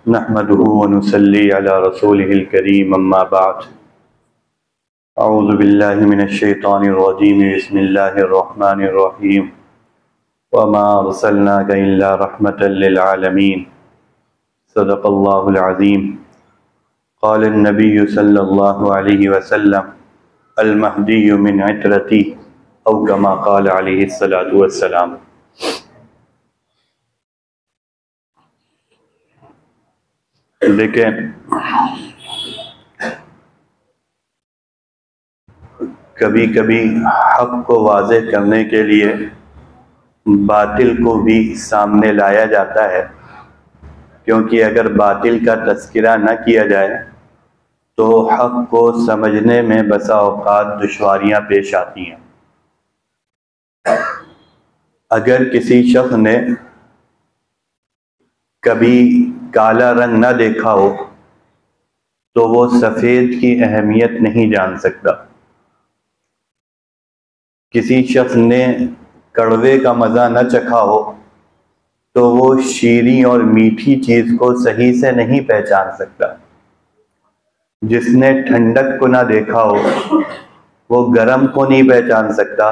नहमदुहु व नुसल्ली अला रसूलिहिल करीम अम्मा बाद। अऊज़ु बिल्लाहि मिनश शैतानिर रजीम बिस्मिल्लाहिर रहमानिर रहीम व मा अरसलनाका इल्ला रहमतल लिल आलमीन सदक़ल्लाहुल अज़ीम। क़ाल अन्नबिय्यु सल्लल्लाहु अलैहि वसल्लम अल महदिय्यु मिन इत्रती औ कमा क़ाल अलैहिस्सलातु वस्सलाम। देखें, कभी कभी हक़ को वाज़ेह करने के लिए बातिल को भी सामने लाया जाता है, क्योंकि अगर बातिल का तज़किरा न किया जाए तो हक़ को समझने में बसा औक़ात दुश्वारियाँ पेश आती हैं। अगर किसी शख्स ने कभी काला रंग न देखा हो तो वो सफ़ेद की अहमियत नहीं जान सकता। किसी शख्स ने कड़वे का मज़ा न चखा हो तो वो शीरी और मीठी चीज़ को सही से नहीं पहचान सकता। जिसने ठंडक को ना देखा हो वो गर्म को नहीं पहचान सकता।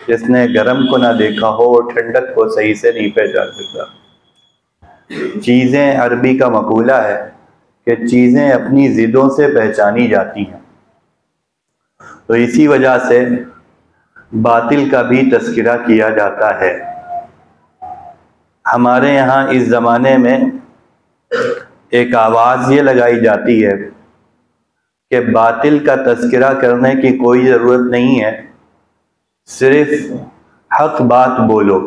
जिसने गर्म को ना देखा हो वो ठंडक को सही से नहीं पहचान सकता। चीज़ें, अरबी का मक़ूला है कि चीज़ें अपनी ज़िदों से पहचानी जाती हैं, तो इसी वजह से बातिल का भी तज़किरा किया जाता है। हमारे यहाँ इस ज़माने में एक आवाज़ ये लगाई जाती है कि बातिल का तज़किरा करने की कोई ज़रूरत नहीं है, सिर्फ़ हक़ बात बोलो।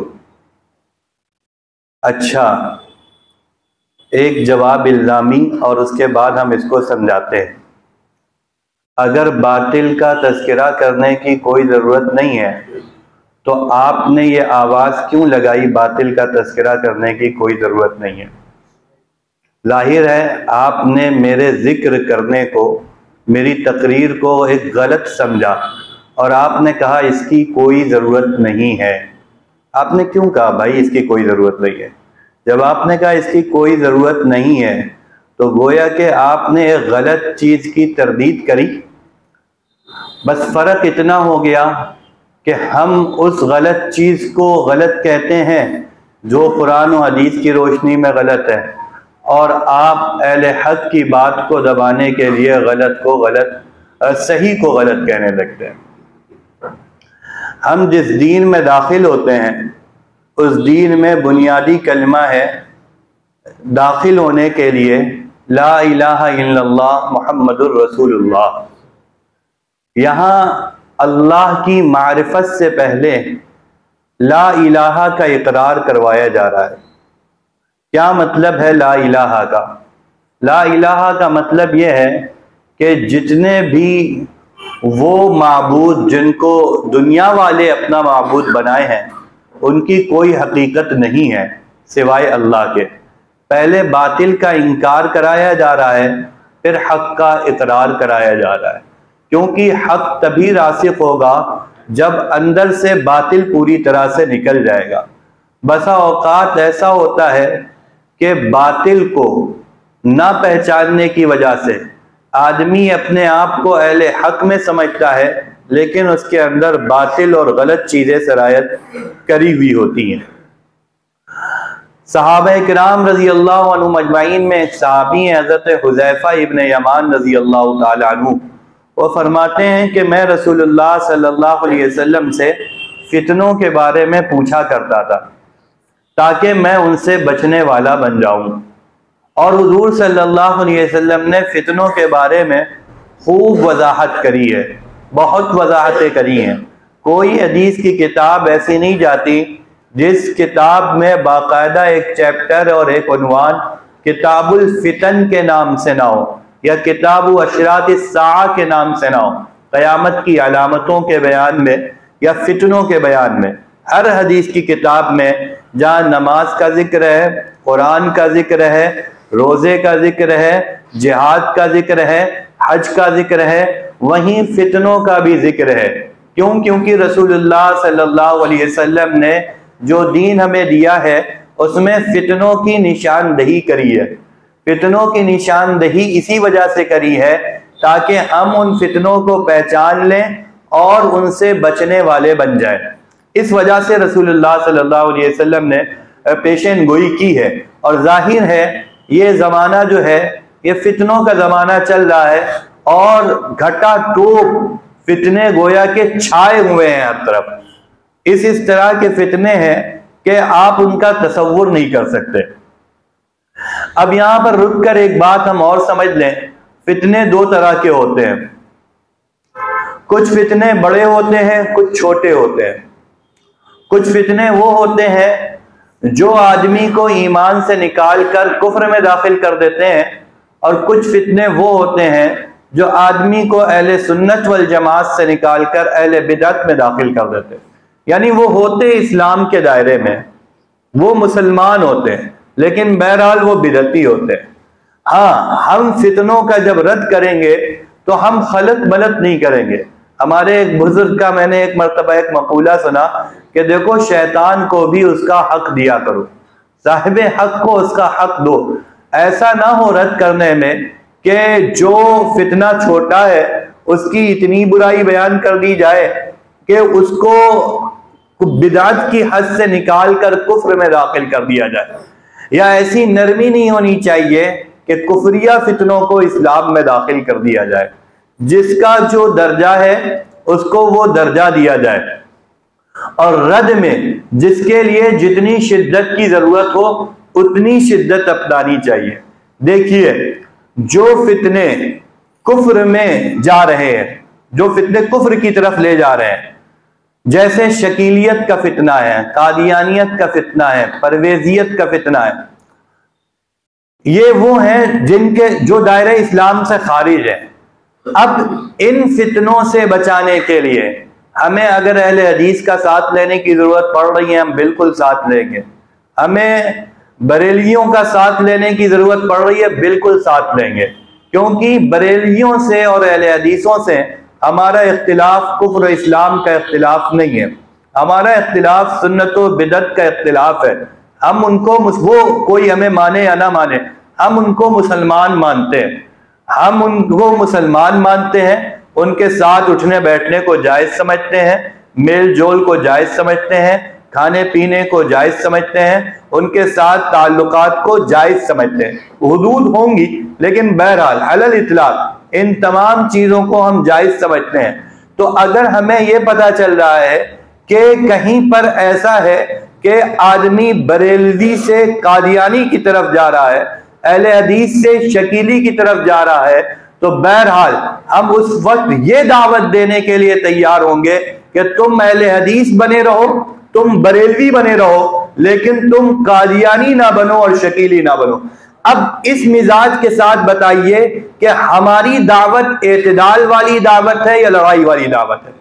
अच्छा, एक जवाब इल्ज़ामी और उसके बाद हम इसको समझाते हैं। अगर बातिल का तज़किरा करने की कोई ज़रूरत नहीं है तो आपने ये आवाज़ क्यों लगाई बातिल का तज़किरा करने की कोई ज़रूरत नहीं है। ज़ाहिर है आपने मेरे ज़िक्र करने को, मेरी तकरीर को एक गलत समझा और आपने कहा इसकी कोई ज़रूरत नहीं है। आपने क्यों कहा भाई इसकी कोई ज़रूरत नहीं है? जब आपने कहा इसकी कोई ज़रूरत नहीं है तो गोया कि आपने एक गलत चीज़ की तरदीद करी। बस फ़र्क इतना हो गया कि हम उस गलत चीज़ को गलत कहते हैं जो कुरान और हदीस की रोशनी में गलत है, और आप अहले हक़ की बात को दबाने के लिए गलत को गलत, सही को गलत कहने लगते हैं। हम जिस दीन में दाखिल होते हैं उस दीन में बुनियादी कलमा है दाखिल होने के लिए ला इलाहा इल्लल्लाह मुहम्मदुर रसूलुल्लाह। यहाँ अल्लाह की मारिफत से पहले ला इलाहा का इकरार करवाया जा रहा है। क्या मतलब है ला इलाहा का? ला इलाहा का मतलब यह है कि जितने भी वो माबूद जिनको दुनिया वाले अपना माबूद बनाए हैं उनकी कोई हकीकत नहीं है सिवाय अल्लाह के। पहले बातिल का इनकार कराया जा रहा है, फिर हक़ का इकरार कराया जा रहा है, क्योंकि हक़ तभी रासिख होगा जब अंदर से बातिल पूरी तरह से निकल जाएगा। बसा औकात ऐसा होता है कि बातिल को ना पहचानने की वजह से आदमी अपने आप को अहले हक़ में समझता है, लेकिन उसके अंदर बातिल और गलत चीज़ें सरायत करी हुई होती हैं। सहाबा किराम रज़ी अल्लाह अन्हुम अजमाइन में एक सहाबी हैं हज़रत हुज़ैफ़ा इब्न यमान रज़ी अल्लाह ताला अन्हु, वो फरमाते हैं कि मैं रसूलुल्लाह सल्लल्लाहु अलैहि वसल्लम से फितनों के बारे में पूछा करता था ताकि मैं उनसे बचने वाला बन जाऊं। और हुज़ूर सल्लल्लाहु अलैहि वसल्लम ने फितनों के बारे में खूब वजाहत करी है, बहुत वजाहतें करी हैं। कोई हदीस की किताब ऐसी नहीं जाती जिस किताब में बाकायदा एक चैप्टर और एक उन्वान किताबुल फितन के नाम से ना हो या किताबु अशरात-इस-साआ के नाम से ना हो। क़यामत की अलामतों के बयान में या फितनों के बयान में हर हदीस की किताब में जहाँ नमाज का जिक्र है, कुरान का जिक्र है, रोज़े का जिक्र है, जिहाद का जिक्र है, हज का जिक्र है, वहीं फितनों का भी जिक्र है। क्यों? क्योंकि रसूलुल्लाह सल्लल्लाहु अलैहि वसल्लम ने जो दीन हमें दिया है उसमें फितनों की निशानदही करी है। फितनों की निशानदही इसी वजह से करी है ताकि हम उन फितनों को पहचान लें और उनसे बचने वाले बन जाएं। इस वजह से रसूलुल्लाह सल्लल्लाहु अलैहि वसल्लम ने पेशन गोई की है। और जाहिर है ये जमाना जो है ये फितनों का जमाना चल रहा है और घटा टोप फितने गोया के छाए हुए हैं हर तरफ। इस तरह के फितने हैं कि आप उनका तसव्वुर नहीं कर सकते। अब यहां पर रुक कर एक बात हम और समझ लें, फितने दो तरह के होते हैं। कुछ फितने बड़े होते हैं, कुछ छोटे होते हैं। कुछ फितने वो होते हैं जो आदमी को ईमान से निकाल कर कुफ्र में दाखिल कर देते हैं, और कुछ फितने वो होते हैं जो आदमी को अहले सुन्नत वल जमात से निकाल कर अहले बिदअत में दाखिल कर देते हैं। यानी वो होते इस्लाम के दायरे में, वो मुसलमान होते हैं, लेकिन बहरहाल वो बिदअती होते हैं। हाँ, हम फितनों का जब रद्द करेंगे तो हम खलत मलत नहीं करेंगे। हमारे एक बुजुर्ग का मैंने एक मरतबा एक मकूला सुना कि देखो, शैतान को भी उसका हक दिया करो, साहिबे हक को उसका हक दो। ऐसा ना हो रद्द करने में कि जो फितना छोटा है उसकी इतनी बुराई बयान कर दी जाए कि उसको बिदात की हद से निकाल कर कुफ्र में दाखिल कर दिया जाए, या ऐसी नरमी नहीं होनी चाहिए कि कुफरिया फितनों को इस्लाम में दाखिल कर दिया जाए। जिसका जो दर्जा है उसको वो दर्जा दिया जाए, और रद में जिसके लिए जितनी शिद्दत की जरूरत हो उतनी शिद्दत अपनानी चाहिए। देखिए, जो फितने कुफ्र में जा रहे हैं, जो फितने कुफ्र की तरफ ले जा रहे हैं, जैसे शकीलियत का फितना है, कादियानियत का फितना है, परवेजियत का फितना है, ये वो हैं जिनके जो दायरे इस्लाम से खारिज है। अब इन फितनों से बचाने के लिए हमें अगर अहले हदीस का साथ लेने की जरूरत पड़ रही है, हम बिल्कुल साथ लेंगे। हमें बरेलियों का साथ लेने की जरूरत पड़ रही है, बिल्कुल साथ लेंगे, क्योंकि बरेलियों से और अहले हदीसों से हमारा इख्तिलाफ कुफ्र इस्लाम का इख्तिलाफ नहीं है। हमारा इख्तिलाफ सुन्नत व बिदअत का इख्तिलाफ है। हम उनको, वो कोई हमें माने या ना माने, हम उनको मुसलमान मानते हैं। हम उनको मुसलमान मानते हैं, उनके साथ उठने बैठने को जायज समझते हैं, मेल जोल को जायज समझते हैं, खाने पीने को जायज समझते हैं, उनके साथ ताल्लुकात को जायज समझते हैं। हुदूद होंगी, लेकिन बहरहाल अलल इतलाक इन तमाम चीजों को हम जायज समझते हैं। तो अगर हमें यह पता चल रहा है कि कहीं पर ऐसा है कि आदमी बरेलवी से कादियानी की तरफ जा रहा है, अहले हदीस से शकीली की तरफ जा रहा है, तो बहरहाल हम उस वक्त ये दावत देने के लिए तैयार होंगे कि तुम अहले हदीस बने रहो, तुम बरेलवी बने रहो, लेकिन तुम कादियानी ना बनो और शकीली ना बनो। अब इस मिजाज के साथ बताइए कि हमारी दावत एतदाल वाली दावत है या लड़ाई वाली दावत है?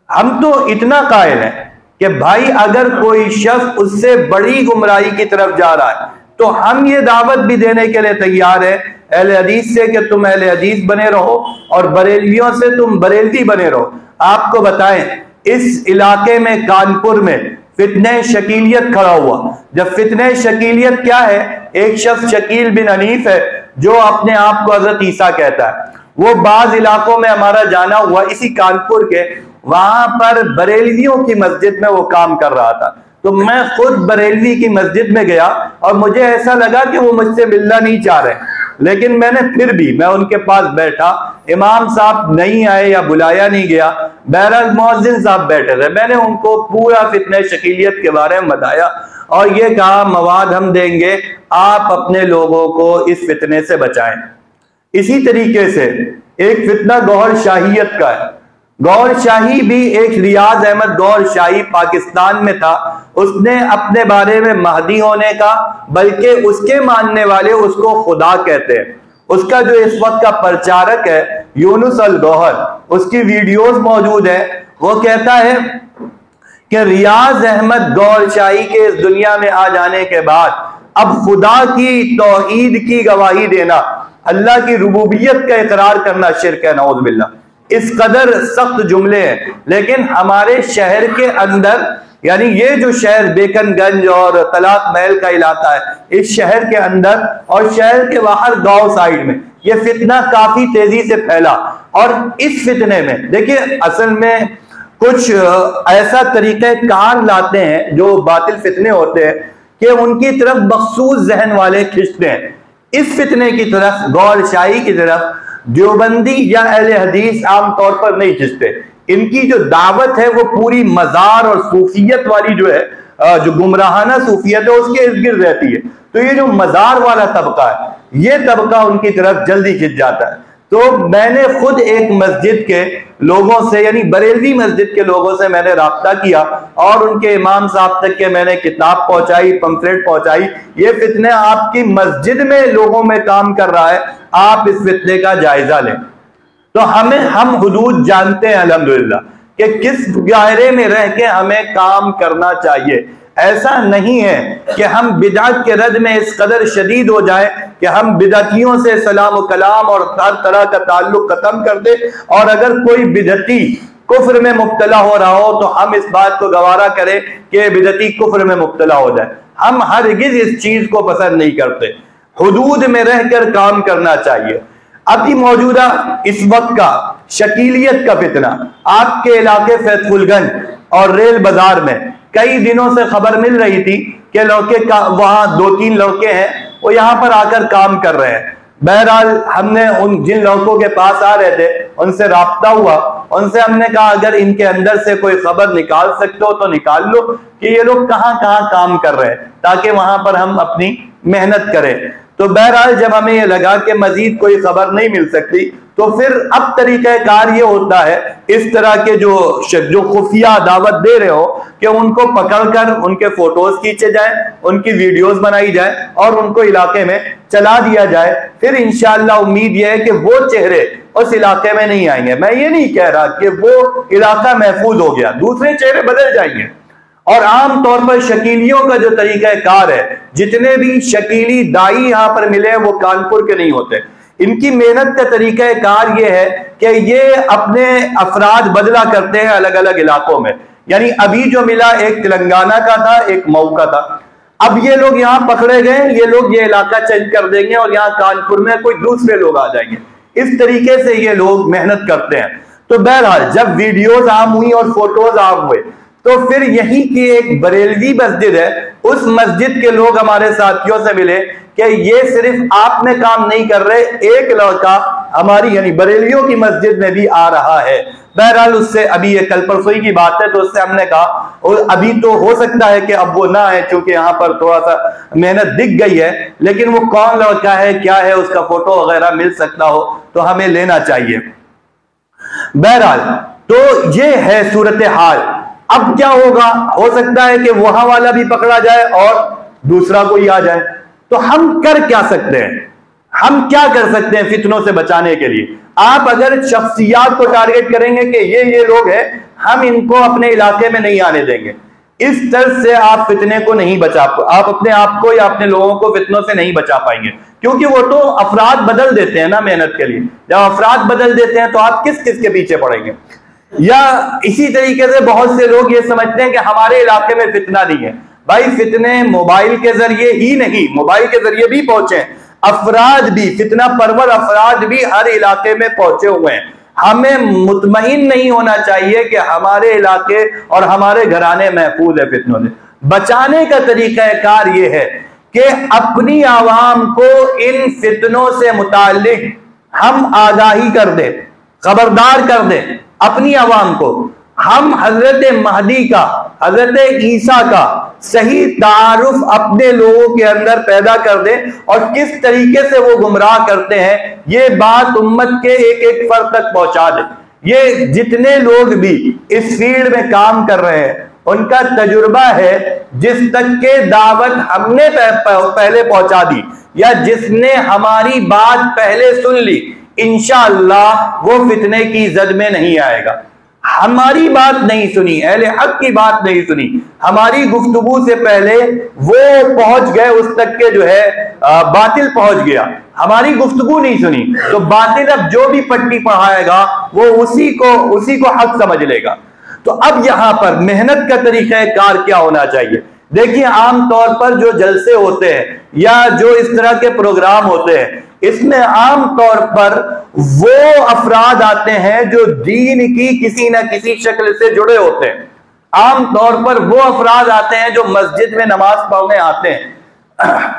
हम तो इतना कायल हैं कि भाई अगर कोई शख्स उससे बड़ी गुमराही की तरफ जा रहा है तो हम ये दावत भी देने के लिए तैयार है अहले हदीस से कि तुम अहले हदीस बने रहो, और बरेलवियों से तुम बरेलवी बने रहो। आपको बताएं, इस इलाके में कानपुर में फितने शकीलियत खड़ा हुआ। जब फितने शकीलियत क्या है, एक शख्स शकील बिन हनीफ है जो अपने आप को हजरत ईसा कहता है। वो बाज इलाकों में हमारा जाना हुआ, इसी कानपुर के, वहां पर बरेलवियों की मस्जिद में वो काम कर रहा था। तो मैं खुद बरेलवी की मस्जिद में गया और मुझे ऐसा लगा कि वो मुझसे मिलना नहीं चाह रहे, लेकिन मैंने फिर भी मैं उनके पास बैठा। इमाम साहब नहीं आए या बुलाया नहीं गया, बहरहाल मुअज्जिन साहब बैठे थे। मैंने उनको पूरा फितने शकीलियत के बारे में बताया और ये कहा, मवाद हम देंगे, आप अपने लोगों को इस फितने से बचाएं। इसी तरीके से एक फितना गौहर शाहियत का है। गौहर शाही भी एक रियाज अहमद गौहर शाही पाकिस्तान में था। उसने अपने बारे में महदी होने का, बल्कि उसके मानने वाले उसको खुदा कहते हैं। उसका जो इस वक्त का प्रचारक है यूनुस अल गौहर, उसकी वीडियोस मौजूद है। वो कहता है कि रियाज अहमद गौहर शाही के इस दुनिया में आ जाने के बाद अब खुदा की तौहीद की गवाही देना, अल्लाह की रुबूबियत का इकरार करना शिर्क है, नऊज़ बिल्लाह। इस कदर सख्त जुमले हैं, लेकिन हमारे शहर के अंदर यानी ये जो शहर बेकनगंज और तलाक महल का इलाका है, इस शहर के अंदर और शहर के बाहर गांव साइड में ये फितना काफी तेजी से फैला। और इस फितने में देखिए असल में कुछ ऐसा तरीके कार लाते हैं जो बातिल फितने होते हैं कि उनकी तरफ मखसूस जहन वाले खिंचते हैं। इस फितने की तरफ, गौर शाही की तरफ देवबंदी या अहले हदीस आमतौर पर नहीं खिंचते। इनकी जो दावत है वो पूरी मजार और सूफियत वाली जो है, जो गुमराहाना सूफियत है उसके इर्द गिर्द रहती है। तो ये जो मजार वाला तबका है, ये तबका उनकी तरफ जल्दी खिंच जाता है। तो मैंने खुद एक मस्जिद के लोगों से, यानी बरेलवी मस्जिद के लोगों से मैंने राब्ता किया और उनके इमाम साहब तक के मैंने किताब पहुंचाई, पंफलेट पहुंचाई। ये फितने आपकी मस्जिद में लोगों में काम कर रहा है, आप इस फितने का जायजा लें। तो हम हुदूद जानते हैं अल्हम्दुलिल्लाह कि किस दायरे में रह के हमें काम करना चाहिए। ऐसा नहीं है कि हम बिदअत के रद में इस कदर शदीद हो जाए कि हम बिदअतियों से सलाम व कलाम और हर तरह का ताल्लुक खत्म कर दे, और अगर कोई बिदअती कुफ्र में मुब्तला हो रहा हो तो हम इस बात को गवारा करें कि बिदअती कुफ्र में मुब्तला हो जाए। हम हरगिज इस चीज को पसंद नहीं करते। हुदूद में रहकर काम करना चाहिए। अभी मौजूदा इस वक्त का शकीलियत का फितना आपके इलाके फैजपुरगंज और रेल बाजार में कई दिनों से खबर मिल रही थी कि लड़के का वहां 2-3 लड़के हैं वो यहां पर आकर काम कर रहे हैं। बहरहाल हमने उन जिन लड़कों के पास आ रहे थे उनसे राब्ता हुआ, उनसे हमने कहा अगर इनके अंदर से कोई खबर निकाल सकते हो तो निकाल लो कि ये लोग कहां कहां काम कर रहे हैं, ताकि वहां पर हम अपनी मेहनत करें। तो बहरहाल जब हमें ये लगा कि मजीद कोई खबर नहीं मिल सकती तो फिर अब तरीक़ाकार ये होता है इस तरह के जो खुफिया दावत दे रहे हो कि उनको पकड़कर उनके फोटोज खींचे जाए, उनकी वीडियोस बनाई जाए और उनको इलाके में चला दिया जाए। फिर इंशाअल्लाह उम्मीद यह है कि वो चेहरे उस इलाके में नहीं आएंगे। मैं ये नहीं कह रहा कि वो इलाका महफूज हो गया, दूसरे चेहरे बदल जाएंगे। और आम तौर पर शकीलियों का जो तरीका कार है, जितने भी शकीली दाई यहां पर मिले वो कानपुर के नहीं होते। इनकी मेहनत का तरीका कार ये है कि ये अपने अफराद बदला करते हैं अलग अलग इलाकों में। यानी अभी जो मिला एक तेलंगाना का था, एक मऊ का था। अब ये लोग यहाँ पकड़े गए, ये लोग ये इलाका चेंज कर देंगे और यहाँ कानपुर में कोई दूसरे लोग आ जाएंगे। इस तरीके से ये लोग मेहनत करते हैं। तो बहरहाल जब वीडियोज आम हुई और फोटोज आम हुए तो फिर यही की एक बरेलवी मस्जिद है, उस मस्जिद के लोग हमारे साथियों से मिले कि ये सिर्फ आप में काम नहीं कर रहे, एक लड़का हमारी यानी बरेलियों की मस्जिद में भी आ रहा है। बहरहाल उससे अभी ये कल परसों की बात है, तो उससे हमने कहा और अभी तो हो सकता है कि अब वो ना है क्योंकि यहाँ पर थोड़ा सा मेहनत दिख गई है, लेकिन वो कौन लड़का है, क्या है, उसका फोटो वगैरह मिल सकता हो तो हमें लेना चाहिए। बहरहाल तो ये है सूरत हाल। अब क्या होगा, हो सकता है कि वहां वाला भी पकड़ा जाए और दूसरा कोई आ जाए। तो हम कर क्या सकते हैं, हम क्या कर सकते हैं फितनों से बचाने के लिए? आप अगर शख्सियात को टारगेट करेंगे कि ये लोग हैं, हम इनको अपने इलाके में नहीं आने देंगे, इस तरह से आप फितने को नहीं बचा, आप अपने आप को या अपने लोगों को फितनों से नहीं बचा पाएंगे। क्योंकि वो तो अफराद बदल देते हैं ना मेहनत के लिए। जब अफराद बदल देते हैं तो आप किस किस के पीछे पड़ेंगे? या इसी तरीके से बहुत से लोग ये समझते हैं कि हमारे इलाके में फितना नहीं है। भाई फितने मोबाइल के जरिए ही नहीं, मोबाइल के जरिए भी पहुंचे, अफराद भी, फितना परवर अफराद भी हर इलाके में पहुंचे हुए हैं। हमें मुतमईन नहीं होना चाहिए कि हमारे इलाके और हमारे घराने महफूज है फितनों से। बचाने का तरीका कार ये है कि अपनी आवाम को इन फितनों से मुताल्लिक हम आगाही कर दें, खबरदार कर दें अपनी आवाम को। हम हजरत महदी का, हजरत ईसा का सही तारुफ अपने लोगों के अंदर पैदा कर दें और किस तरीके से वो गुमराह करते हैं ये बात उम्मत के एक एक फर्द तक पहुंचा दें। ये जितने लोग भी इस फील्ड में काम कर रहे हैं उनका तजुर्बा है, जिस तक के दावत हमने पहले पहुंचा दी या जिसने हमारी बात पहले सुन ली, इंशाअल्लाह वो फितने की जद में नहीं आएगा। हमारी बात नहीं सुनी, अहले हक की बात नहीं सुनी, हमारी गुफ्तगू से पहले वो पहुंच गए उस तक के जो है बातिल पहुंच गया, हमारी गुफ्तगू नहीं सुनी, तो बातिल अब जो भी पट्टी पढ़ाएगा वो उसी को हक समझ लेगा। तो अब यहां पर मेहनत का तरीक़ाकार क्या होना चाहिए? देखिए, आमतौर पर जो जलसे होते हैं या जो इस तरह के प्रोग्राम होते हैं, इसमें आमतौर पर वो अफराद आते हैं जो दीन की किसी ना किसी शक्ल से जुड़े होते हैं। आमतौर पर वो अफराद आते हैं जो मस्जिद में नमाज पढ़ने आते हैं।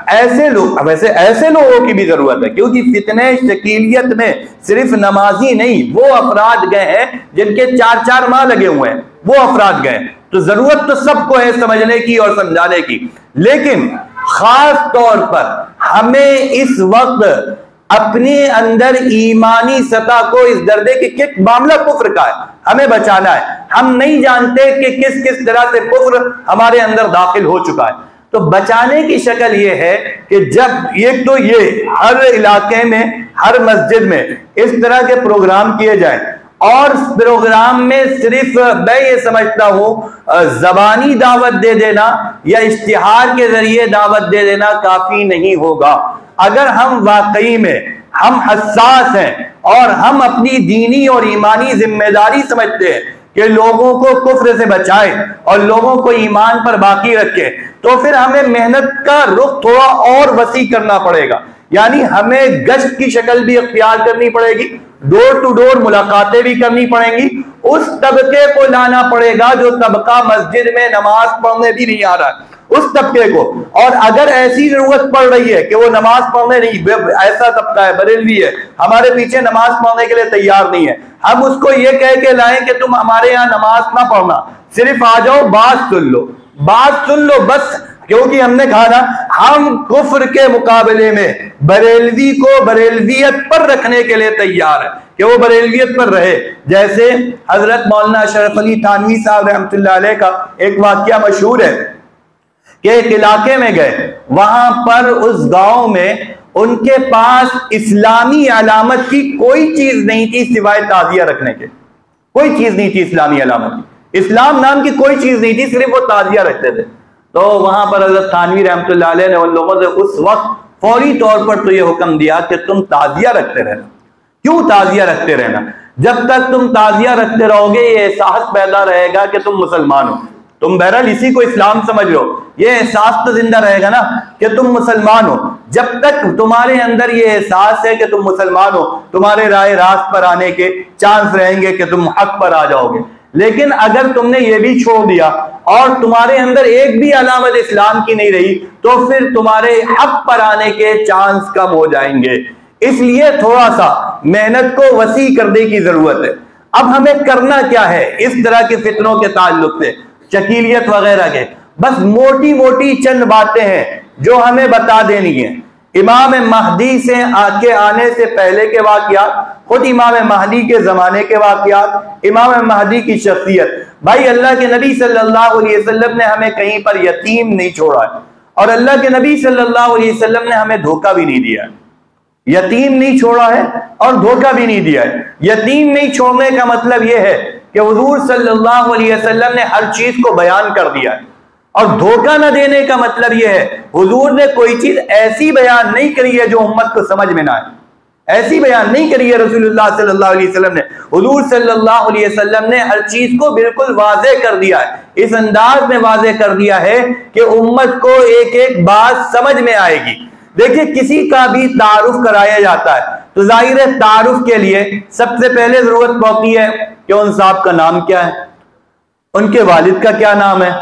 ऐसे लोग, वैसे ऐसे लोगों की भी जरूरत है, क्योंकि फितने शकीलियत में सिर्फ नमाजी नहीं, वो अफराद गए हैं जिनके 4-4 माह लगे हुए हैं, वो अफराद गए। तो जरूरत तो सबको है समझने की और समझाने की, लेकिन खास तौर पर हमें इस वक्त अपने अंदर ईमानी सतह को इस दर्जे के मामला कुफ्र का है, हमें बचाना है। हम नहीं जानते कि किस किस तरह से कुफ्र हमारे अंदर दाखिल हो चुका है। तो बचाने की शक्ल यह है कि जब एक तो ये हर इलाके में, हर मस्जिद में इस तरह के प्रोग्राम किए जाएं, और प्रोग्राम में सिर्फ मैं ये समझता हूं जबानी दावत दे देना या इश्तिहार के जरिए दावत दे देना काफी नहीं होगा। अगर हम वाकई में हम हसास हैं और हम अपनी दीनी और ईमानी जिम्मेदारी समझते हैं कि लोगों को कुफ्र से बचाएं और लोगों को ईमान पर बाकी रखें, तो फिर हमें मेहनत का रुख थोड़ा और वसी करना पड़ेगा। यानी हमें गश्त की शक्ल भी अख्तियार करनी पड़ेगी, डोर टू डोर मुलाकातें भी करनी पड़ेंगी, उस तबके को लाना पड़ेगा जो तबका मस्जिद में नमाज पढ़ने भी नहीं आ रहा है, उस तबके को। और अगर ऐसी जरूरत पड़ रही है कि वो नमाज पढ़ने नहीं, ऐसा तबका है, बरेलवी है, हमारे पीछे नमाज पढ़ने के लिए तैयार नहीं है, हम उसको ये कह के लाएं कि तुम हमारे यहाँ नमाज ना पढ़ना, सिर्फ आ जाओ, बात सुन लो, बात सुन लो बस। क्योंकि हमने कहा ना, हम कुफ्र के मुकाबले में बरेलवी को बरेलवियत पर रखने के लिए तैयार है कि वो बरेलवियत पर रहे। जैसे हजरत मौलाना अशरफ अली थानवी साहब रहमतुल्लाह अलैह का एक वाकया मशहूर है कि एक इलाके में गए, वहां पर उस गांव में उनके पास इस्लामी अलामत की कोई चीज नहीं थी सिवाय ताजिया रखने के। कोई चीज नहीं थी इस्लामी अलामत की, इस्लाम नाम की कोई चीज नहीं थी, सिर्फ वो ताजिया रखते थे। तो वहां पर हजरत थानवी रहमतुल्लाह अलैह ने उन लोगों से उस वक्त फौरी तौर पर तो ये हुक्म दिया कि तुम ताजिया रखते रहना। क्यों ताजिया रखते रहना? जब तक तुम ताजिया रखते रहोगे ये एहसास पैदा रहेगा कि तुम मुसलमान हो, तुम बहरहाल इसी को इस्लाम समझ लो, ये एहसास तो जिंदा रहेगा ना कि तुम मुसलमान हो। जब तक तुम्हारे अंदर ये एहसास है कि तुम मुसलमान हो, तुम्हारे राह रास्त पर आने के चांस रहेंगे कि तुम हक पर आ जाओगे। लेकिन अगर तुमने ये भी छोड़ दिया और तुम्हारे अंदर एक भी अलामत इस्लाम की नहीं रही, तो फिर तुम्हारे हक पर आने के चांस कम हो जाएंगे। इसलिए थोड़ा सा मेहनत को वसी करने की जरूरत है। अब हमें करना क्या है इस तरह के फितनों के ताल्लुक से, शकीलियत वगैरह के? बस मोटी मोटी चंद बातें हैं जो हमें बता देनी है। इमाम महदी से आने से पहले के वाकयात, खुद इमाम महदी के जमाने के वाकयात, इमाम महदी की शख्सियत। भाई, अल्लाह के नबी सल्लल्लाहु अलैहि वसल्लम ने हमें कहीं पर यतीम नहीं छोड़ा है, और अल्लाह के नबी सल्लल्लाहु अलैहि वसल्लम ने हमें धोखा भी नहीं दिया है। यतीम नहीं छोड़ा है और धोखा भी नहीं दिया है। यतीम नहीं छोड़ने का मतलब यह है कि हुजूर सल्लल्लाहु अलैहि वसल्लम ने हर चीज को बयान कर दिया है, और धोखा न देने का मतलब यह है हुजूर ने कोई चीज ऐसी बयान नहीं करी है जो उम्मत को समझ में ना आए। ऐसी बयान नहीं करी है रसूलुल्लाह सल्लल्लाहु अलैहि वसल्लम ने। हुजूर सल्लल्लाहु अलैहि वसल्लम ने हर चीज को बिल्कुल वाज़े कर दिया है, इस अंदाज में वाज़े कर दिया है कि उम्मत को एक एक बात समझ में आएगी। देखिए, किसी का भी तारुफ कराया जाता है तो जाहिर है तारुफ के लिए सबसे पहले जरूरत पड़ती है कि उन साहब का नाम क्या है, उनके वालिद का क्या नाम है,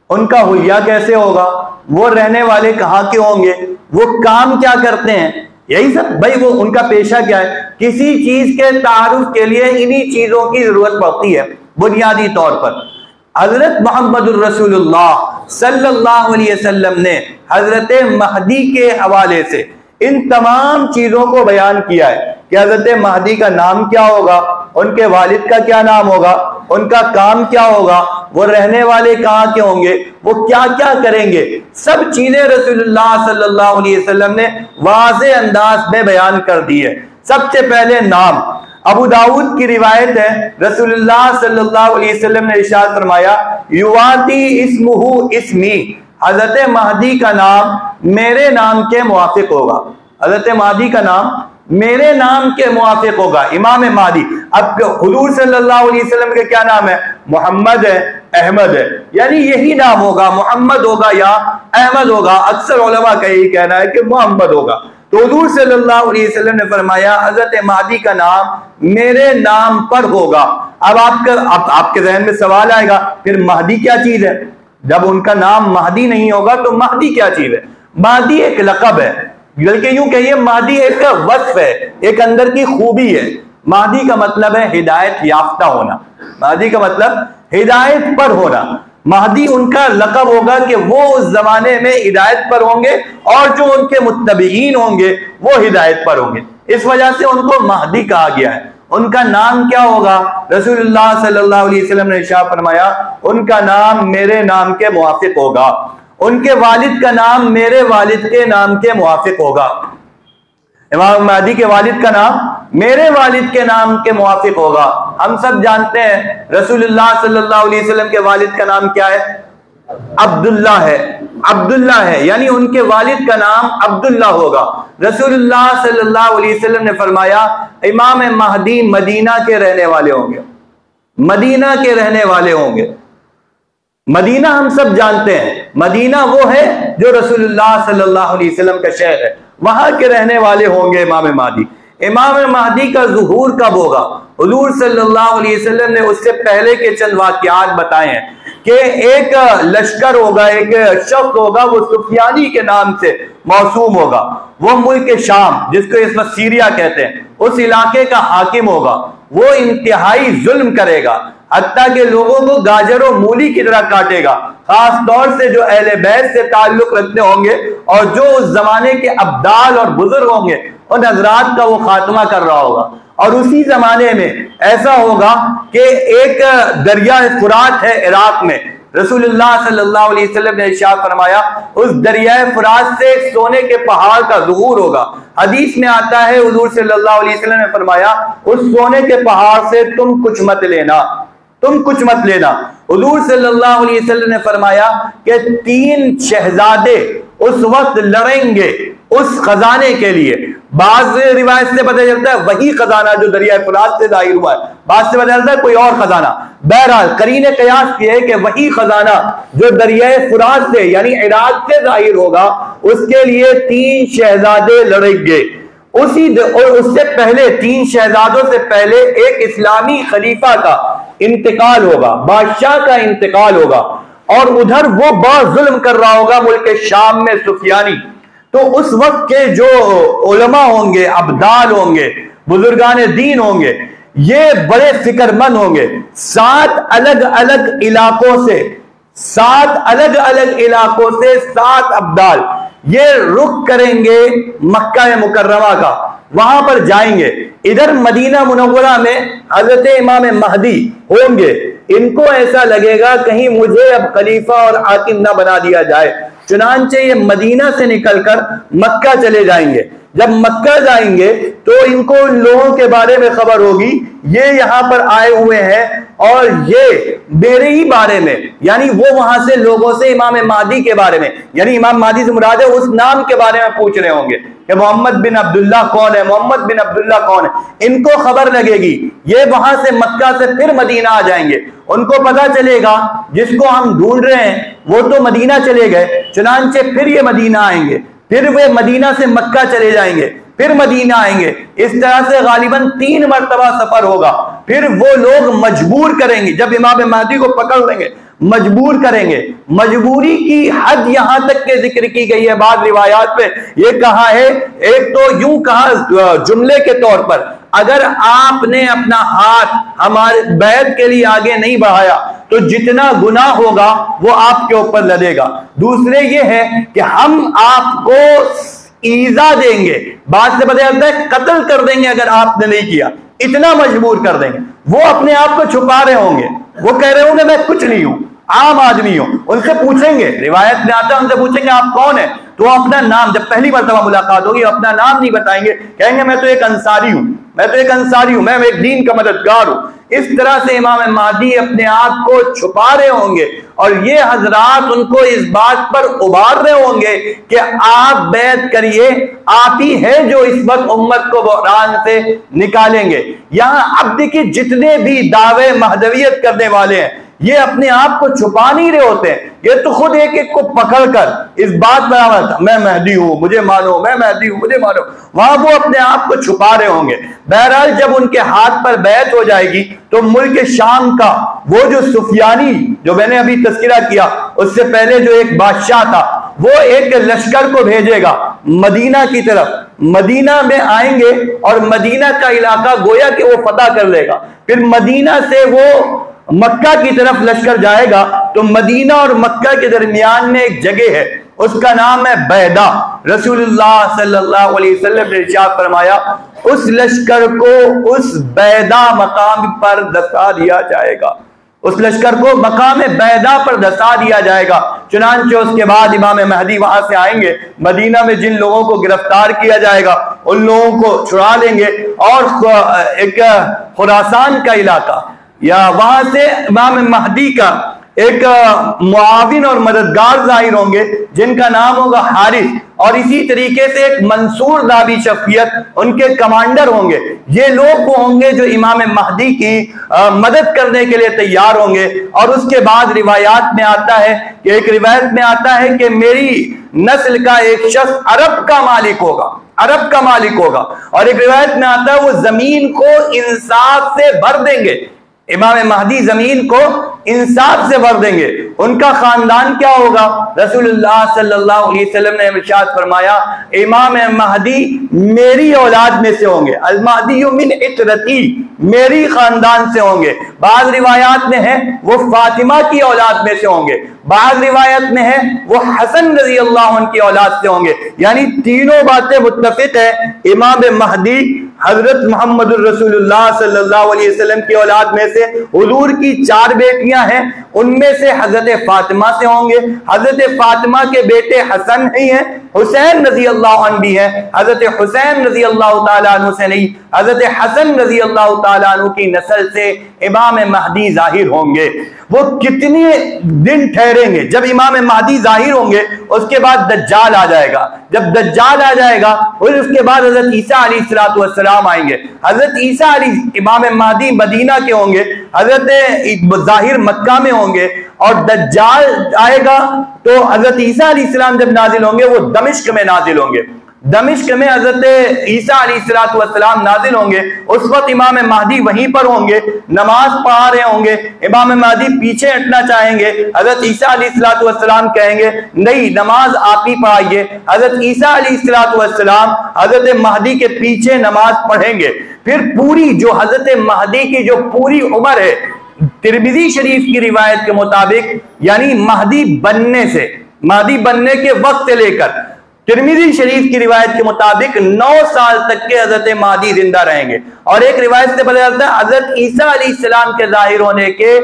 उनका हुलिया कैसे होगा, वो रहने वाले कहाँ के होंगे, वो काम क्या करते हैं, यही सब। भाई, वो उनका पेशा क्या है। किसी चीज के तारुफ के लिए इन्हीं चीजों की जरूरत पड़ती है बुनियादी तौर पर। हजरत मोहम्मदुर रसूलुल्लाह सल्लल्लाहु अलैहि वसल्लम ने हजरत महदी के हवाले से इन तमाम चीजों को बयान किया है कि हजरत महदी का नाम क्या होगा, उनके वालिद का क्या नाम होगा, उनका काम क्या होगा, वो रहने वाले कहाँ के होंगे, वो क्या क्या करेंगे। सब चीजें रसूलुल्लाह सल्लल्लाहु अलैहि वसल्लम ने वाज़े अंदाज में बयान कर दी है। सबसे पहले नाम। अबू दाऊद की रिवायत है, रसूलुल्लाह सल्लल्लाहु अलैहि वसल्लम ने इरशाद फरमाया, युवाती इस्मुहु इस्मी, हजरत महदी का नाम मेरे नाम के मुवाफिक होगा। हजरत महदी का नाम मेरे नाम के मुआफिक होगा, इमाम महदी। अब हुजूर सल्लल्लाहु अलैहि वसल्लम के क्या नाम है? मोहम्मद है, अहमद है, यानी यही नाम होगा, मोहम्मद होगा या अहमद होगा। अक्सर उलमा का यही कहना है कि मोहम्मद होगा। तो हुजूर सल्लल्लाहु अलैहि वसल्लम ने फरमाया हजरत महदी का नाम मेरे नाम पर होगा। अब आपके जहन में सवाल आएगा, फिर महदी क्या चीज है? जब उनका नाम महदी नहीं होगा तो महदी क्या चीज है? महदी एक लक़ब है, बल्कि यूं कहिए महदी एक वस्फ है, एक अंदर की खूबी है। महदी का मतलब है हिदायत याफ्ता होना, महदी का मतलब हिदायत पर होना। महदी उनका लक़ब होगा कि वो उस जमाने में हिदायत पर होंगे और जो उनके मुत्तबईन होंगे वो हिदायत पर होंगे। इस वजह से उनको महदी कहा गया है। उनका नाम क्या होगा? रसूलुल्लाह सल्लल्लाहु अलैहि वसल्लम ने इरशाद फरमाया उनका नाम मेरे नाम के मुआफिक होगा, उनके वालिद का नाम मेरे वालिद के नाम के मुआफिक होगा। इमाम महदी के वालिद का नाम मेरे वालिद के नाम के मुआफिक होगा। हम सब जानते हैं रसूलुल्लाह सल्लल्लाहु अलैहि वसल्लम के वालिद का नाम क्या है? अब्दुल्ला है, अब्दुल्ला है, यानी उनके वालिद का नाम अब्दुल्ला होगा। रसूलुल्लाह सल्लल्लाहु अलैहि वसल्लम ने फरमाया इमाम महदी मदीना के रहने वाले होंगे, मदीना के रहने वाले होंगे। मदीना हम सब जानते हैं, मदीना वो है जो रसूलुल्लाह सल्लल्लाहु अलैहि वसल्लम का शहर है, वहां के रहने वाले होंगे इमाम महदी। इमाम महदी का ज़ुहूर कब होगा? हुजूर सल्लल्लाहु अलैहि वसल्लम ने उससे पहले के चंद वाक़यात बताए हैं कि एक लश्कर होगा, एक शख्स होगा, वो सुफियानी के नाम से मौसूम होगा। वो मुल्क शाम, जिसको इस वक्त सीरिया कहते हैं, उस इलाके का हाकिम होगा। वो इंतहाई जुल्म करेगा, हत्ता के लोगों को गाजर और मूली की तरह काटेगा, खास तौर से जो अहले बैत से ताल्लुक रखते होंगे और जो उस जमाने के अब्दाल और बुजुर्ग होंगे उन हजरात का वो खात्मा कर रहा होगा। और उसी जमाने में ऐसा होगा कि एक दरिया फुरात है इराक में, रसूलुल्लाह सल्लल्लाहु अलैहि वसल्लम ने इरशाद फरमाया उस दरिया फुरात से सोने के पहाड़ का ज़ुहूर होगा। हदीस में आता है हुजूर सल्लल्लाहु अलैहि वसल्लम ने फरमाया उस सोने के पहाड़ से तुम कुछ मत लेना, तुम कुछ मत लेना। हुजूर सल्लल्लाहु अलैहि वसल्लम ने फरमाया कि 3 शहजादे उस वक्त लड़ेंगे उस खजाने के लिए। बाज रिवायत से पता चलता है वही खजाना जो दरिया फुरात से जाहिर हुआ है, बाज से पता चलता है कोई और खजाना। बहरहाल करीने कयास ये है कि वही खजाना जो दरिया फुरात से यानी इराक से जाहिर होगा, उसके लिए 3 शहजादे लड़ेंगे। उससे पहले 3 शहजादों से पहले एक इस्लामी खलीफा का इंतकाल होगा, बादशाह का इंतकाल होगा, और उधर वो बहुत जुल्म कर रहा होगा मुल्क शाम में सुफियानी। तो उस वक्त के जो उलमा होंगे, अब्दाल होंगे, बुजुर्गान दीन होंगे, ये बड़े फिक्रमंद होंगे। 7 अलग अलग इलाकों से 7 अब्दाल ये रुख करेंगे मक्का मुकर्रमा का, वहां पर जाएंगे। इधर मदीना मुनव्वरा में हजरत इमाम महदी होंगे। इनको ऐसा लगेगा कहीं मुझे अब खलीफा और हाकिम ना बना दिया जाए, चुनांचे ये मदीना से निकलकर मक्का चले जाएंगे। जब मक्का जाएंगे तो इनको लोगों के बारे में खबर होगी, ये यहां पर आए हुए हैं और ये मेरे ही बारे में, यानी वो वहां से लोगों से इमाम महदी के बारे में, यानी इमाम महदी से मुराद है उस नाम के बारे में पूछ रहे होंगे कि मोहम्मद बिन अब्दुल्ला कौन है, मोहम्मद बिन अब्दुल्ला कौन है। इनको खबर लगेगी, ये वहां से मक्का से फिर मदीना आ जाएंगे। उनको पता चलेगा जिसको हम ढूंढ रहे हैं वो तो मदीना चले गए, चुनांचे फिर ये मदीना आएंगे, फिर वे मदीना से मक्का चले जाएंगे, फिर मदीना आएंगे। इस तरह से गालिबन 3 मरतबा सफर होगा। फिर वो लोग मजबूर करेंगे, जब इमाम महदी को पकड़ लेंगे मजबूर करेंगे। मजबूरी की हद यहां तक के जिक्र की गई है बाद रिवायात में, ये कहा है, एक तो यूं कहा जुमले के तौर पर, अगर आपने अपना हाथ हमारे बैत के लिए आगे नहीं बढ़ाया तो जितना गुनाह होगा वो आपके ऊपर लदेगा। दूसरे ये है कि हम आपको ईजा देंगे, बाद से पता चलता है कत्ल कर देंगे अगर आपने नहीं किया, इतना मजबूर कर देंगे। वो अपने आप को छुपा रहे होंगे, वो कह रहे होंगे मैं कुछ नहीं हूं, आम आदमी हूं। उनसे पूछेंगे, रिवायत में आता है, उनसे पूछेंगे आप कौन है, तो अपना नाम, जब पहली मरतबा मुलाकात होगी अपना नाम नहीं बताएंगे, कहेंगे मैं तो एक अंसारी हूं, मैं तो एक अंसारी हूं, मैं एक दीन का मददगार हूं। इस तरह से इमाम महदी अपने आप को छुपा रहे होंगे और ये हजरात उनको इस बात पर उबार रहे होंगे कि आप बैत करिए, आप ही है जो इस वक्त उम्मत को बहरान से निकालेंगे। यहां अब देखिए जितने भी दावे महदवियत करने वाले हैं ये अपने आप को छुपा नहीं रहे होते हैं, ये तो खुद एक एक को पकड़कर इस बात पर मैं महदी हूं मुझे मानो, मैं महदी हूं मुझे मानो, वहां वो अपने आप को छुपा रहे होंगे। बहरहाल जब उनके हाथ पर बैत हो जाएगी तो मुल्क शाम का वो जो सुफियानी, जो मैंने अभी तस्करा किया, उससे पहले जो एक बादशाह था, वो एक लश्कर को भेजेगा मदीना की तरफ। मदीना में आएंगे और मदीना का इलाका गोया कि वो फतह कर लेगा। फिर मदीना से वो मक्का की तरफ लश्कर जाएगा तो मदीना और मक्का के दरमियान में एक जगह है, उसका नाम है बैदा। रसूलुल्लाह सल्लल्लाहु अलैहि वसल्लम ने इरशाद फरमाया उस लश्कर को उस बैदा मकाम पर दसा दिया जाएगा, उस लश्कर को मकाम बैदा पर दसा दिया जाएगा। चुनांचे उसके बाद इमाम महदी वहां से आएंगे, मदीना में जिन लोगों को गिरफ्तार किया जाएगा उन लोगों को छुड़ा लेंगे और एक खुरासान का इलाका या वहां से इमाम महदी का एक मुआविन और मददगार जाहिर होंगे जिनका नाम होगा हारिस, और इसी तरीके से एक मंसूर दाबी शफियत उनके कमांडर होंगे। ये लोग वो होंगे जो इमाम महदी की मदद करने के लिए तैयार होंगे। और उसके बाद रिवायात में आता है कि एक रिवायत में आता है कि मेरी नस्ल का एक शख्स अरब का मालिक होगा, अरब का मालिक होगा। और एक रिवायत में आता है वो जमीन को इंसाफ से भर देंगे, इमाम महदी जमीन को इंसाफ से भर देंगे। उनका खानदान क्या होगा? रसूलुल्लाह सल्लल्लाहु अलैहि वसल्लम ने इरशाद फरमाया इमाम महदी मेरी औलाद में से होंगे, अल महदी मिन इतरती, मेरी खानदान से होंगे। बाद रिवायात में है वो फातिमा की औलाद में से होंगे, बाद रिवायत में है वो हसन रजी अल्लाह अन्हु की औलाद से होंगे। यानी तीनों बातें मुत्तफिक है, इमाम महदी हजरत मोहम्मद रसूलुल्लाह सल्लल्लाहु अलैहि वसल्लम की औलाद में से, हुजूर की 4 बेटियां हैं उनमें से हजरत फातिमा से होंगे। हजरत फातिमा के बेटे हसन नहीं है, हुसैन रजी अल्लाह अन्हु भी है। हजरत हुसैन रजी अल्लाह ताला अन्हु से नहीं, हजरत हसन रजी अल्लाह ताला अन्हु की नस्ल से इमाम महदी जाहिर होंगे। वो कितने दिन ठहरेंगे? जब इमाम महदी जाहिर होंगे उसके बाद दज्जाल आ जाएगा, जब दज्जाल आ जाएगा और उसके बाद हजरत ईसा अलैहिस्सलातु वस्सलाम आएंगे। हजरत ईसा इमाम महदी मदीना के होंगे, हजरत जाहिर मक्का में होंगे, और दज्जाल आएगा तो हजरत ईसा अलैहिस्सलाम जब नाजिल होंगे वो दमिश्क में नाजिल होंगे। दमिश्क में हजरत ईसा अलैहिस्सलातु वस्सलाम नाजिल होंगे। उस वक्त इमाम महदी वहीं पर होंगे, नमाज पढ़ा रहे होंगे। इमाम महदी पीछे हटना चाहेंगे, हजरत ईसा अलैहिस्सलातु वस्सलाम कहेंगे नहीं नमाज आप ही पढ़ाइए। हजरत ईसा अलैहिस्सलातु वस्सलाम हजरत महदी के पीछे नमाज पढ़ेंगे। फिर पूरी जो हजरत महदी की जो पूरी उम्र है, तिरमिज़ी शरीफ की रिवायत के मुताबिक, यानी महदी बनने के वक्त से लेकर तिरमिज़ी शरीफ की रिवायत के मुताबिक 9 साल तक के हजरत महदी जिंदा रहेंगे। और एक रिवायत से पता चलता है हजरत ईसा अलैहिस्सलाम के जाहिर होने के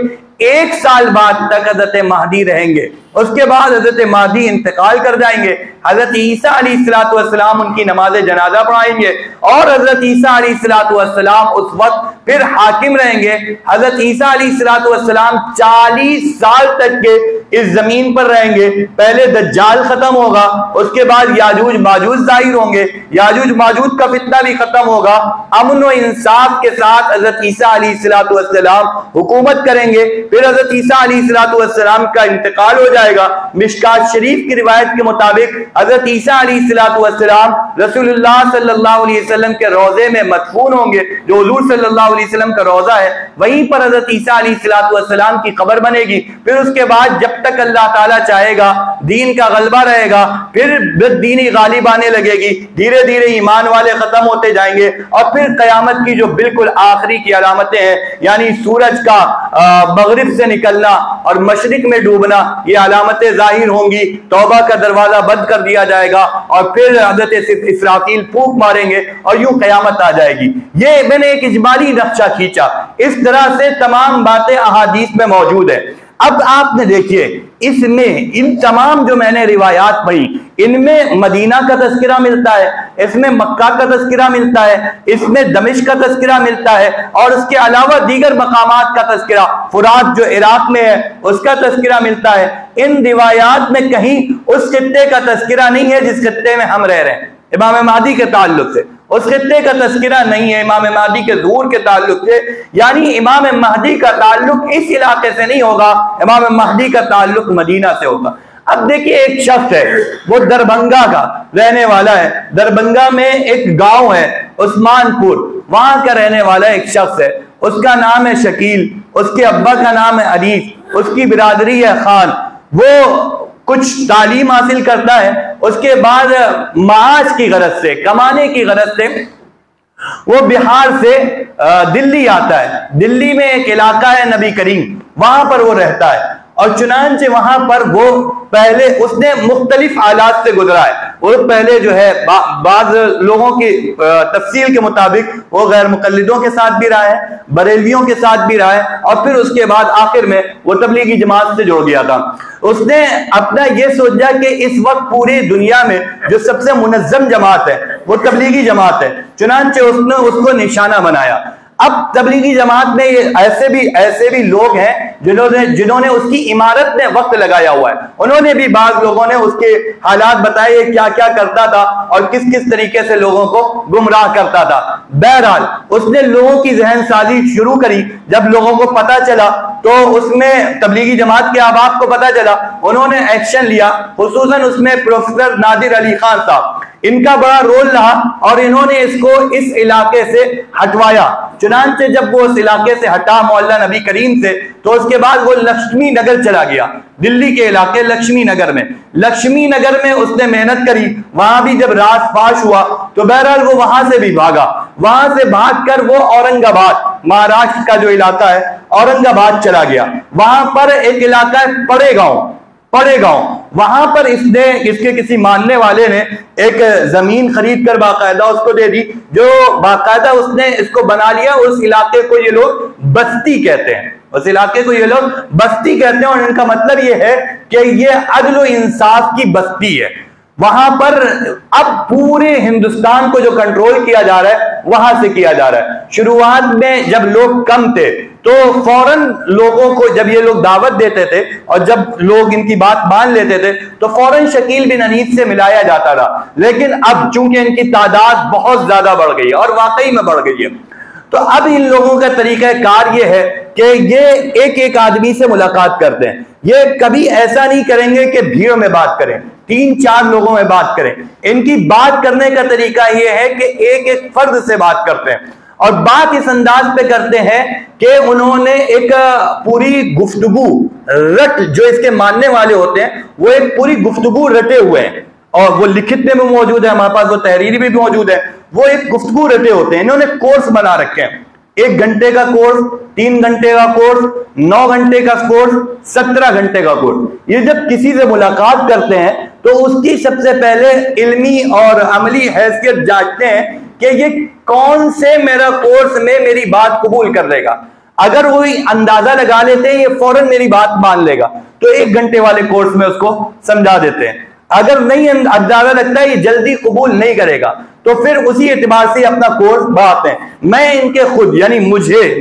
1 साल बाद तक हजरत महदी रहेंगे। उसके बाद हजरत महदी इंतकाल कर जाएंगे। हजरत ईसा अलैहिस्सलातु वस्सलाम उनकी नमाज जनाजा पढ़ाएंगे और हजरत ईसा अलैहिस्सलातु वस्सलाम उस वक्त फिर हाकिम रहेंगे। हजरत ईसा अलैहिस्सलातु वस्सलाम 40 साल तक के इस जमीन पर रहेंगे। पहले दज्जाल खत्म होगा, उसके बाद याजूज माजूज जाहिर होंगे, याजूज माजूज का फितना भी खत्म होगा। अमन व इंसाफ के साथ हजरत ईसा अलैहिस्सलातु वस्सलाम हुकूमत करेंगे। फिर हजरत ईसा अलैहिस्सलातु वस्सलाम का इंतकाल हो जाएगा। मिशकात शरीफ की रिवायत के मुताबिक हजरत ईसा अलैहिस्सलातु वस्सलाम रसूलुल्लाह सल्लल्लाहु अलैहि वसल्लम के रोजे में मदफून होंगे। जो हुजूर सल्लल्लाहु अलैहि वसल्लम का रोजा है वहीं पर हजरत ईसा अलैहिस्सलातु वस्सलाम की कब्र बनेगी। फिर उसके बाद जब तक अल्लाह ताला चाहेगा दीन का गलबा रहेगा, फिर दीनी गालिब आने लगेगी, धीरे धीरे ईमान वाले खत्म होते जाएंगे और फिर कयामत की जो बिल्कुल आखिरी की अलामतें हैं, यानी सूरज का मगरिब से निकलना और मशरिक में डूबना, ये अलामतें जाहिर होंगी। तौबा का दरवाजा बंद कर दिया जाएगा और फिर हजरत इसराफील फूंक मारेंगे और यूं कयामत आ जाएगी। ये मैंने एक इजमाली नक्शा खींचा। इस तरह से तमाम बातें अहादीस में मौजूद है। अब आपने देखिए इसमें इन तमाम जो मैंने रिवायात पढ़ी, इनमें मदीना का तस्करा मिलता है, इसमें मक्का का तस्करा मिलता है, इसमें दमिश्क का तस्करा मिलता है, और उसके अलावा दीगर मकामात का तस्करा, फुरात जो इराक में है उसका तस्करा मिलता है। इन रिवायात में कहीं उस खित्ते का तस्करा नहीं है जिस खित्ते में हम रह रहे हैं इमाम महदी के ताल्लुक से, उस खित्ते का तस्करा नहीं है इमाम महदी के ज़ुहूर के ताल्लुक से। यानी इमाम महदी का ताल्लुक इस इलाके से नहीं होगा, इमाम महदी का ताल्लुक मदीना से होगा। अब देखिए एक शख्स है, वो दरभंगा का रहने वाला है, दरभंगा में एक गांव है उस्मानपुर, वहां का रहने वाला एक शख्स है, उसका नाम है शकील, उसके अब्बा का नाम है अरीफ, उसकी बिरादरी है खान। वो कुछ तालीम हासिल करता है, उसके बाद माश की गरज से, कमाने की गरज से वो बिहार से दिल्ली आता है। दिल्ली में एक इलाका है नबी करीम, वहां पर वो रहता है, और चुनांचे वहां पर वो पहले उसने मुख्तलिफ हालात से गुजरा है। वो पहले जो है बाज लोगों की तफसील के मुताबिक वो गैर मुकल्लिदों के साथ भी रहा है, बरेलवियों के साथ भी रहा है, और फिर उसके बाद आखिर में वो तबलीगी जमात से जुड़ गया था। उसने अपना ये सोचा कि इस वक्त पूरी दुनिया में जो सबसे मुनज़्ज़म जमात है वो तबलीगी जमात है, चुनांचे उसने उसको निशाना बनाया। अब तबलीगी जमात में ऐसे भी लोग हैं जिन्होंने उसकी इमारत में वक्त लगाया हुआ है। उन्होंने भी बाज़ लोगों ने उसके हालात बताए, क्या क्या करता था और किस किस तरीके से लोगों को गुमराह करता था। बहरहाल उसने लोगों की जहन साजी शुरू करी। जब लोगों को पता चला तो उसमें तबलीगी जमात के अहबाब को पता चला, उन्होंने एक्शन लिया। खुसूसन उसमें प्रोफेसर नादिर अली खान साहब, इनका बड़ा रोल रहा, और इन्होंने इसको इस इलाके से हटवाया। चुनांचे जब वो इस इलाके से हटा मोहल्ला नबी करीम से, तो उसके बाद वो लक्ष्मी नगर चला गया, दिल्ली के इलाके लक्ष्मी नगर में उसने मेहनत करी। वहां भी जब रात फाश हुआ तो बहरहाल वो वहां से भी भागा। वहां से भागकर वो औरंगाबाद, महाराष्ट्र का जो इलाका है, औरंगाबाद चला गया। वहां पर एक इलाका है पड़ेगांव, वहां पर इसके किसी मानने वाले ने एक जमीन खरीद कर बाकायदा उसको दे दी, जो बाकायदा उसने इसको बना लिया। उस इलाके को ये लोग बस्ती कहते हैं, उस इलाके को ये लोग बस्ती कहते हैं, और इनका मतलब ये है कि ये अदल व इंसाफ की बस्ती है। वहां पर अब पूरे हिंदुस्तान को जो कंट्रोल किया जा रहा है वहां से किया जा रहा है। शुरुआत में जब लोग कम थे तो फौरन लोगों को जब ये लोग दावत देते थे और जब लोग इनकी बात मान लेते थे तो फौरन शकील बिन अनीस से मिलाया जाता था। लेकिन अब चूंकि इनकी तादाद बहुत ज्यादा बढ़ गई है, और वाकई में बढ़ गई है, तो अब इन लोगों का तरीका कार ये है कि ये एक एक आदमी से मुलाकात करते हैं। ये कभी ऐसा नहीं करेंगे कि भीड़ में बात करें, 3-4 लोगों में बात करें। इनकी बात करने का तरीका यह है कि एक एक फर्द से बात करते हैं, और बात इस अंदाज पे करते हैं कि उन्होंने एक पूरी गुफ्तगू जो इसके मानने वाले होते हैं वो एक पूरी गुफ्तगू रटे हुए हैं, और वो लिखित में भी मौजूद है, हमारे पास वो तहरीरी भी मौजूद है। वो एक गुफ्तगू रटे होते हैं, इन्होंने कोर्स बना रखे हैं, 1 घंटे का कोर्स, 3 घंटे का कोर्स, 9 घंटे का कोर्स, 17 घंटे का कोर्स। ये जब किसी से मुलाकात करते हैं तो उसकी सबसे पहले इल्मी और अमली हैसियत जांचते हैं कि ये कौन से मेरा कोर्स में मेरी बात कबूल कर लेगा। अगर वो अंदाजा लगा लेते हैं ये फौरन मेरी बात मान लेगा तो 1 घंटे वाले कोर्स में उसको समझा देते हैं। अगर नहीं अंदाजा लगता है ये जल्दी कबूल नहीं करेगा तो फिर उसी एतबार से अपना कोर्स बढ़ाते हैं। मैं इनके खुद यानी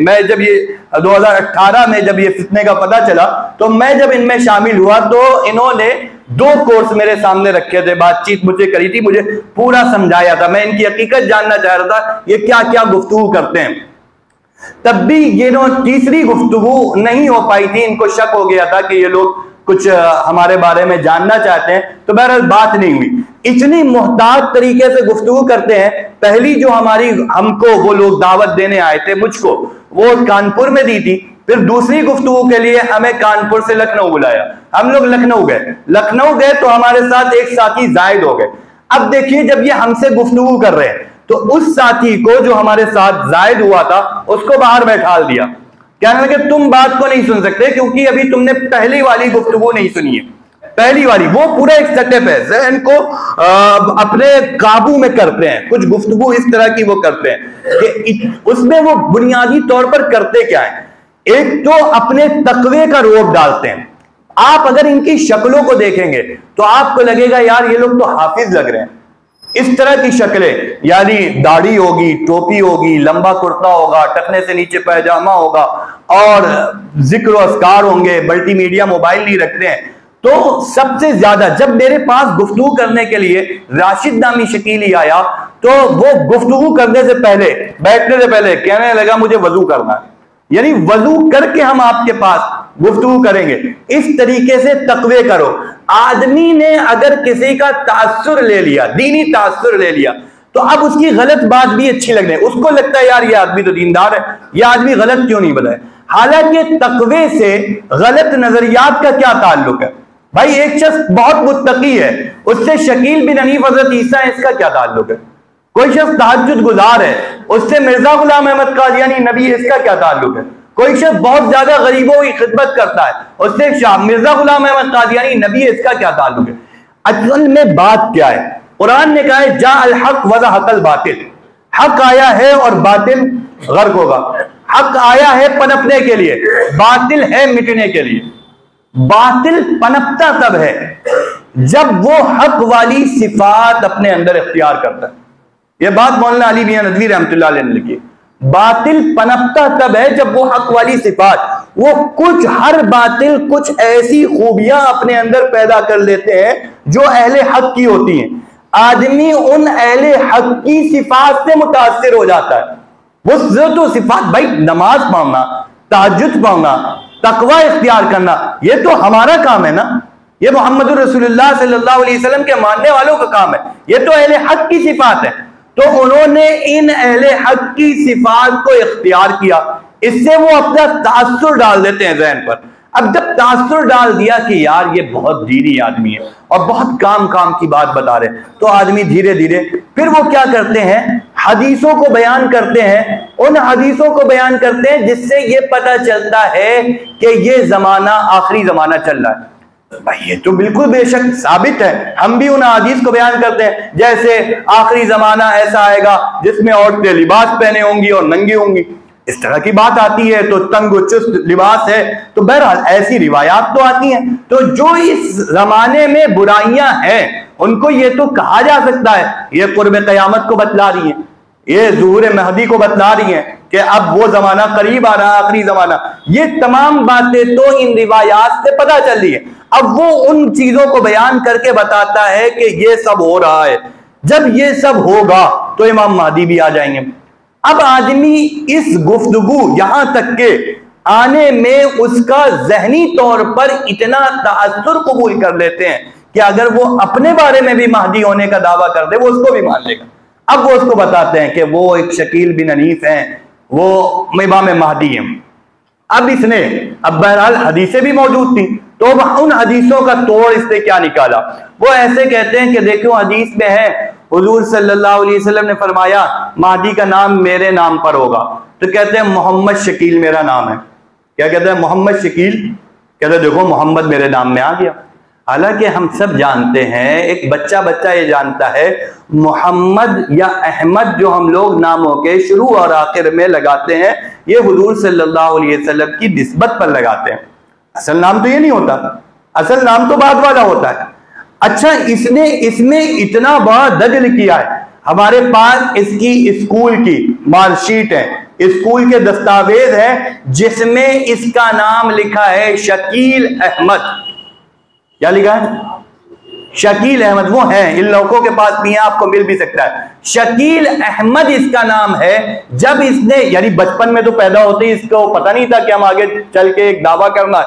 मैं जब ये 2018 में जब ये फितने का पता चला तो मैं जब इनमें शामिल हुआ तो इन्होंने 2 कोर्स मेरे सामने रखे थे, बातचीत मुझे करी थी, मुझे पूरा समझाया था, मैं इनकी हकीकत जानना चाह रहा था ये क्या क्या गुफ्तगू करते हैं। तब भी ये तीसरी गुफ्तगू नहीं हो पाई थी, इनको शक हो गया था कि ये लोग कुछ हमारे बारे में जानना चाहते हैं, तो बहरहाल बात नहीं हुई। इतनी मुहतात तरीके से गुफ्तगू करते हैं। पहली जो हमको वो लोग दावत देने आए थे मुझको, वो कानपुर में दी थी। फिर दूसरी गुफ्तगू के लिए हमें कानपुर से लखनऊ बुलाया, हम लोग लखनऊ गए तो हमारे साथ एक साथी जायद हो गए। अब देखिए जब ये हमसे गुफ्तगू कर रहे हैं तो उस साथी को जो हमारे साथ जायद हुआ था उसको बाहर बैठा दिया, कहने लगे तुम बात को नहीं सुन सकते क्योंकि अभी तुमने पहली वाली गुफ्तगू नहीं सुनी है। पहली वाली वो पूरा एक सेटअप है, जहन को अपने काबू में करते हैं, कुछ गुफ्तगू इस तरह की वो करते हैं कि उसमें वो बुनियादी तौर पर करते क्या है एक तो अपने तकवे का रोब डालते हैं। आप अगर इनकी शक्लों को देखेंगे तो आपको लगेगा यार ये लोग तो हाफिज लग रहे हैं। इस तरह की शक्लें, यानी दाढ़ी होगी, टोपी होगी, लंबा कुर्ता होगा, टखने से नीचे पैजामा होगा और जिक्र अस्कार होंगे, मल्टीमीडिया मोबाइल नहीं रखते हैं। तो सबसे ज्यादा जब मेरे पास गुफ्तगू करने के लिए राशिद नामी शकीली आया तो वो गुफ्तगू करने से पहले, बैठने से पहले कहने लगा मुझे वजू करना है, यानी वजू करके हम आपके पास गुफ्तगू करेंगे। इस तरीके से तकवे करो। आदमी ने अगर किसी का तासुर ले लिया, दीनी तासुर ले लिया, तो अब उसकी गलत बात भी अच्छी लगने, उसको लगता है यार ये आदमी तो दीनदार है, ये आदमी गलत क्यों नहीं बताए। हालांकि तकवे से गलत नजरियात का क्या ताल्लुक है भाई। एक शख्स बहुत मुत्तकी है, उससे शकील बिन हनीफ हजरत ईसा है, इसका क्या ताल्लुक है। कोई शख्स तहज्जुद गुजार है, उससे मिर्जा गुलाम अहमद कादियानी नबी, इसका क्या ताल्लुक है। कोई शख्स बहुत ज्यादा गरीबों की खिदमत करता है, उससे शाह मिर्जा गुलाम अहमद कादियानी नबी, इसका क्या ताल्लुक है। असल में बात क्या है, कुरान ने कहा है जा अल हक वज़हक़ल बातिल, हक आया है और बातिल गर्क होगा। हक आया है पनपने के लिए, बातिल है मिटने के लिए। बातिल पनपता तब है जब वो हक वाली सिफात अपने अंदर इख्तियार करता है। यह बात मौलाना अली मियां नदवी रहमतुल्लाह अलैह ने लिखी। बातिल पनपता तब है जब वो हक वाली सिफात, वो कुछ, हर बातिल कुछ ऐसी खूबियां अपने अंदर पैदा कर लेते हैं जो अहले हक की होती हैं। आदमी उन अहले हक की सिफात से मुतासिर हो जाता है। वो तो सिफात भाई, नमाज पढ़ना, तहज्जुद पढ़ना, तकवा इख्तियार करना, ये तो हमारा काम है ना, ये मोहम्मद रसूलुल्लाह सल्लल्लाहु अलैहि वसल्लम के मानने वालों का काम है, ये तो अहले हक की सिफात है। तो उन्होंने इन अहले हक की सिफात को इख्तियार किया, इससे वो अपना तासुर डाल देते हैं ज़हन पर। अब जब तासुर डाल दिया कि यार ये बहुत दीनी आदमी है और बहुत काम की बात बता रहे हैं, तो आदमी धीरे धीरे फिर वो क्या करते हैं, हदीसों को बयान करते हैं, उन हदीसों को बयान करते हैं जिससे ये पता चलता है कि ये जमाना आखिरी जमाना चल रहा है। भाई ये तो बिल्कुल बेशक साबित है, हम भी उन हदीस को बयान करते हैं, जैसे आखिरी जमाना ऐसा आएगा जिसमें औरतें लिबास पहने होंगी और नंगी होंगी, इस तरह की बात आती है, तो तंग चुस्त लिबास है, तो बहरहाल ऐसी रिवायात तो आती हैं। तो जो इस जमाने में बुराइयां हैं उनको ये तो कहा जा सकता है ये कुर्ब क़यामत को बतला रही है, ये ज़ुहूर महदी को बतला रही है कि अब वो जमाना करीब आ रहा है, आखिरी जमाना। ये तमाम बातें तो इन रिवायात से पता चल रही है। अब वो उन चीजों को बयान करके बताता है कि ये सब हो रहा है, जब ये सब होगा तो इमाम महदी भी आ जाएंगे। अब आदमी इस गुफ्तगू यहां तक के आने में उसका जहनी तौर पर इतना ताअस्सुर कबूल कर लेते हैं कि अगर वो अपने बारे में भी महदी होने का दावा कर दे वो उसको भी मान लेगा। अब वो उसको बताते हैं कि वो एक शकील बिन हनीफ हैं, वो इमाम महदी हैं। अब इसने, अब बहरहाल हदीसें भी मौजूद थी, तो उन हदीसों का तोड़ इसने क्या निकाला। वो ऐसे कहते हैं कि देखो हदीस में है हुजूर सल्लल्लाहु अलैहि वसल्लम ने फरमाया महदी का नाम मेरे नाम पर होगा, तो कहते हैं मोहम्मद शकील मेरा नाम है। क्या कहते हैं, मोहम्मद शकील। कहते हैं देखो मोहम्मद मेरे नाम में आ गया। हालांकि हम सब जानते हैं, एक बच्चा ये जानता है, मोहम्मद या अहमद जो हम लोग नामों के शुरू और आखिर में लगाते हैं, ये हुजूर सल्लल्लाहु अलैहि वसल्लम की निस्बत पर लगाते हैं। असल नाम तो ये नहीं होता, असल नाम तो बाद वाला होता है। अच्छा, इसने इसमें इतना बड़ा दजल किया है। हमारे पास इसकी स्कूल की मार्कशीट है, स्कूल के दस्तावेज है जिसमें इसका नाम लिखा है शकील अहमद। क्या लिखा है, शकील अहमद। वो है, इन लोगों के पास भी है, आपको मिल भी सकता है। शकील अहमद इसका नाम है। जब इसने, यानी बचपन में तो पैदा होते ही इसको पता नहीं था कि हम आगे चल के एक दावा करना,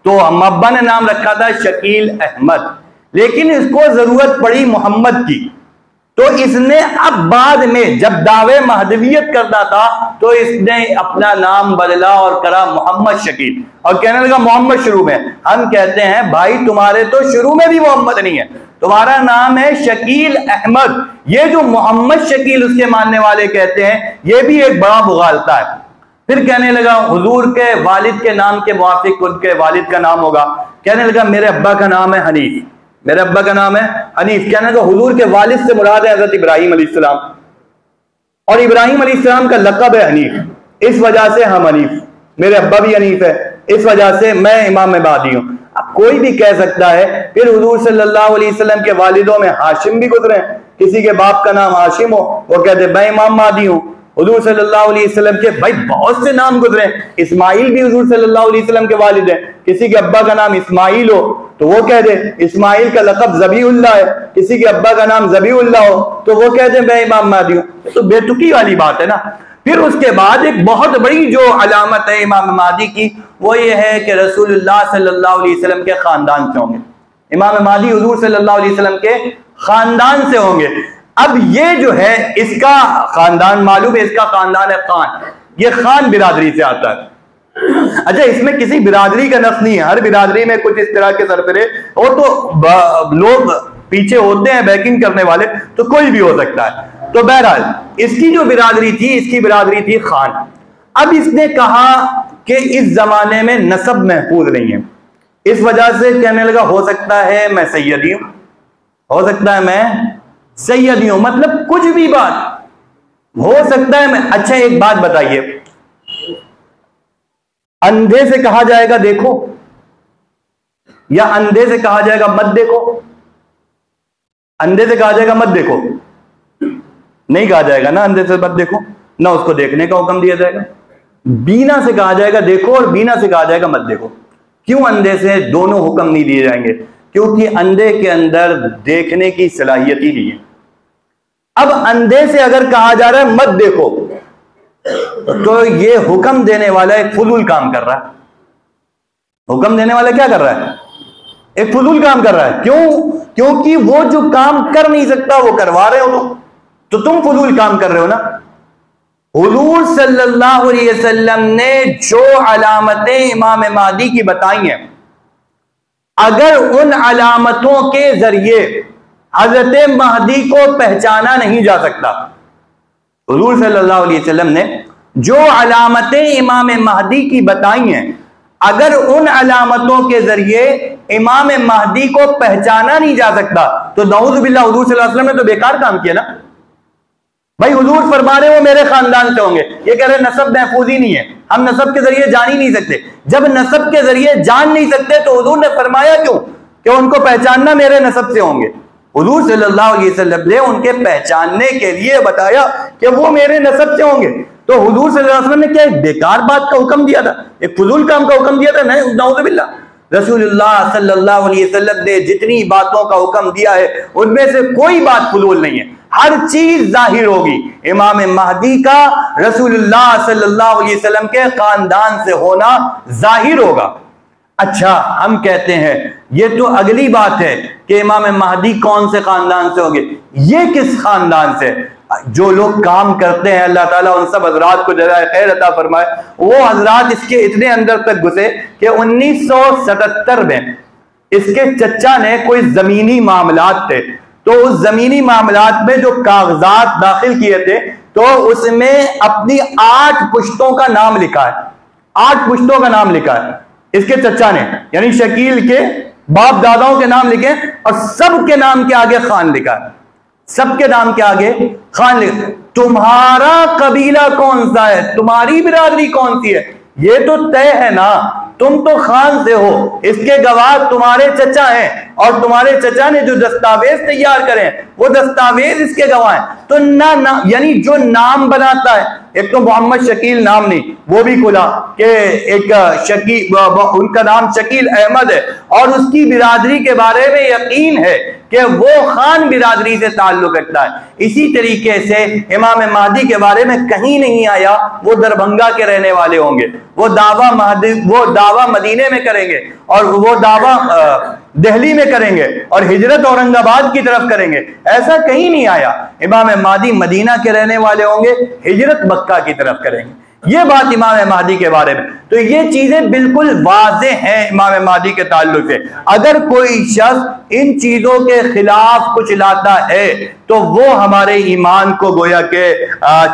तो हम अब्बा ने नाम रखा था शकील अहमद, लेकिन इसको जरूरत पड़ी मोहम्मद की, तो इसने अब बाद में जब दावे महदवियत करता था तो इसने अपना नाम बदला और करा मोहम्मद शकील, और कहने लगा मोहम्मद शुरू में। हम कहते हैं भाई तुम्हारे तो शुरू में भी मोहम्मद नहीं है, तुम्हारा नाम है शकील अहमद। ये जो मोहम्मद शकील उसके मानने वाले कहते हैं, ये भी एक बड़ा मुगालता है। फिर कहने लगा हुजूर के वालिद के नाम के मुआफिक उनके वालिद का नाम होगा। कहने लगा मेरे अब्बा का नाम है हनीफ, मेरे अब्बा का नाम है हनीफ। कहने लगा हुजूर के वालिद से मुराद है हजरत इब्राहिम अलैहिस्सलाम, और इब्राहिम अलैहिस्सलाम का लक़ब है हनीफ, इस वजह से हम हनीफ। मेरे अब्बा भी हनीफ है, इस वजह से मैं इमाम महदी हूं। अब कोई भी कह सकता है फिर हुजूर सल्लल्लाहु अलैहि वसल्लम के वालिदों में हाशिम भी गुजरे, किसी के बाप का नाम हाशिम हो, वो कहते मैं इमाम महदी हूं। हुजूर सल्लल्लाहु अलैहि वसल्लम के भाई बहुत से नाम गुजरे, इस्माइल भी हुजूर सल्लल्लाहु अलैहि वसल्लम के वालिद हैं, किसी के अब्बा का नाम इस्माइल हो तो वो कह दे इस्माइल का लक़ब ज़बीहुल्लाह है, किसी के अब्बा का नाम ज़बीहुल्लाह हो तो वो कह दे मैं इमाम महदी हूं। तो बेतुकी वाली बात है ना। फिर उसके बाद एक बहुत बड़ी जो अलामत है इमाम महदी की, वो ये है कि रसूलुल्लाह सल्लल्लाहु अलैहि वसल्लम के खानदान से होंगे। इमाम महदी हुजूर सल्लल्लाहु अलैहि वसल्लम के खानदान से होंगे। अब ये जो है इसका खानदान मालूम है, इसका खानदान है खान, ये खान बिरादरी से आता है। अच्छा, इसमें किसी बिरादरी का नफ्स नहीं है, हर बिरादरी में कुछ इस तरह के सरपरे वो तो लोग पीछे होते हैं बैकिंग करने वाले, तो कोई भी हो सकता है। तो बहरहाल इसकी जो बिरादरी थी, इसकी बिरादरी थी खान। अब इसने कहा कि इस जमाने में नसब महफूज नहीं है, इस वजह से कहने लगा हो सकता है मैं सैयदी हूं, हो सकता है मैं सैयदी हूं, मतलब कुछ भी बात हो सकता है मैं। अच्छा एक बात बताइए, अंधे से कहा जाएगा देखो या अंधे से कहा जाएगा मत देखो? अंधे से कहा जाएगा मत देखो, नहीं कहा जाएगा ना अंधे से मत देखो, ना उसको देखने का हुक्म दिया जाएगा। बीना से कहा जाएगा देखो और बीना से कहा जाएगा मत देखो। क्यों अंधे से दोनों हुक्म नहीं दिए जाएंगे? क्योंकि अंधे के अंदर देखने की सलाहियत ही नहीं है। अब अंधे से अगर कहा जा रहा है मत देखो तो ये हुक्म देने वाला एक फजूल काम कर रहा है। हुक्म देने वाला क्या कर रहा है? एक फजूल काम कर रहा है। क्यों? क्योंकि वो जो काम कर नहीं सकता वो करवा रहे हो लोग, तो तुम फजूल काम कर रहे हो ना। हुजूर सल्लल्लाहु अलैहि वसल्लम ने जो अलामतें इमाम महदी की बताई हैं, अगर उन अलामतों के जरिए हजरत महदी को पहचाना नहीं जा सकता, हुजूर सल्लल्लाहु अलैहि वसल्लम ने जो अलामतें इमाम महदी की बताई हैं, अगर उन अलामतों के जरिए इमाम महदी को पहचाना नहीं जा सकता तो नऊज़ बिल्लाह हुजूर सल्लल्लाहु अलैहि वसल्लम ने तो बेकार काम किया ना। भाई हुजूर फरमा रहे हो मेरे खानदान से होंगे, ये कह रहे नसब महफूज ही नहीं है, हम नसब के जरिए जान ही नहीं सकते। जब नसब के जरिए जान नहीं सकते तो हुजूर ने फरमाया क्यों कि उनको पहचानना मेरे नसब से होंगे? हुजूर सल्लल्लाहु अलैहि वसल्लम ने उनके पहचानने के लिए बताया कि वो मेरे नसब से होंगे। तो हुजूर सल्लल्लाहु अलैहि वसल्लम ने क्या एक बेकार बात का हुक्म दिया था, एक फजूल काम का हुक्म दिया था? नहीं, नऊज़ बिल्लाह। रसूलुल्लाह सल्लल्लाहु अलैहि वसल्लम ने जितनी बातों का हुक्म दिया है उनमें से कोई बात फजूल नहीं है, हर चीज जाहिर होगी। इमाम महदी का रसूलुल्लाह सल्लल्लाहु अलैहि वसल्लम के खानदान से होना जाहिर होगा। अच्छा, हम कहते हैं ये तो अगली बात है कि इमाम महदी कौन से खानदान से होंगे। ये किस खानदान से? जो लोग काम करते हैं, अल्लाह ताला उन सब हजरात को जज़ाए खैर अता फरमाए, वो हजरात इसके इतने अंदर तक घुसे कि 1977 में इसके चचा ने कोई जमीनी मामलात थे, तो उस जमीनी मामलात में जो कागजात दाखिल किए थे तो उसमें अपनी 8 पुश्तों का नाम लिखा है, 8 पुश्तों का नाम लिखा है इसके चचा ने, यानी शकील के बाप दादाओं के नाम लिखे और सबके नाम के आगे खान लिखा है, सबके नाम के आगे खान लिखा। तुम्हारा कबीला कौन सा है, तुम्हारी बिरादरी कौन सी है, ये तो तय है ना, तुम तो खान से हो, इसके गवाह तुम्हारे चचा हैं और तुम्हारे चचा ने जो दस्तावेज तैयार करे वो दस्तावेज इसके गवाह हैं। तो ना यानी जो नाम बनाता है, एक तो मोहम्मद शकील नाम नहीं, वो भी खुला कि एक शकील, उनका नाम शकील अहमद है और उसकी बिरादरी के बारे में यकीन है कि वो खान बिरादरी से ताल्लुक रखता है। इसी तरीके से इमाम महदी के बारे में कहीं नहीं आया वो दरभंगा के रहने वाले होंगे, वो दावा मदीने में करेंगे और वो दावा दिल्ली में करेंगे और हिजरत औरंगाबाद की तरफ करेंगे, ऐसा कहीं नहीं आया। इमाम महदी मदीना के रहने वाले होंगे, हिजरत मक्का की तरफ करेंगे। ये बात इमाम महदी के बारे में, तो ये चीजें बिल्कुल वाज़े हैं इमाम महदी के ताल्लुक से। अगर कोई शख्स इन चीजों के खिलाफ कुछ लाता है तो वो हमारे ईमान को गोया के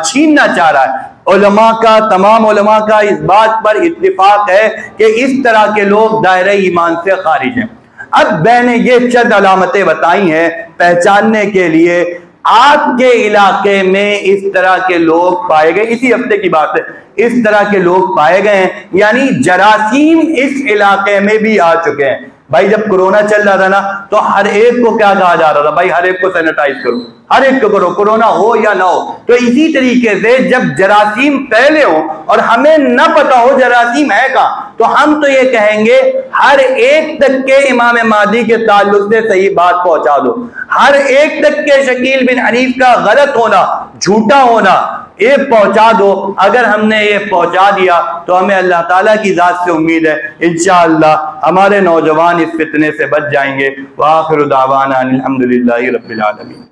छीनना चाह रहा है। उलमा का, तमाम उलमा का इस बात पर इत्तिफाक है कि इस तरह के लोग दायरे ईमान से खारिज हैं। अब मैंने ये चंद अलामतें बताई हैं पहचानने के लिए आपके इलाके में इस तरह के लोग पाए गए, इसी हफ्ते की बात है, इस तरह के लोग पाए गए हैं, यानी जरासीम इस इलाके में भी आ चुके हैं। भाई जब कोरोना चल रहा था ना, तो हर एक को क्या कहा जा रहा था, भाई हर एक को सैनिटाइज करो, हर एक को करो, कोरोना हो या ना हो। तो इसी तरीके से जब जरासीम फैले हो और हमें न पता हो जरासीम है कहां, तो हम तो ये कहेंगे हर एक तक के इमाम महदी के ताल्लुक से सही बात पहुंचा दो, हर एक तक के शकील बिन हनीफ का गलत होना, झूठा होना, ये पहुंचा दो। अगर हमने ये पहुंचा दिया तो हमें अल्लाह ताला की जात से उम्मीद है इंशाअल्लाह हमारे नौजवान इस फितने से बच जाएंगे। व आखिरु दावाना अनिल हम्दुलिल्लाहि रब्बिल आलमीन।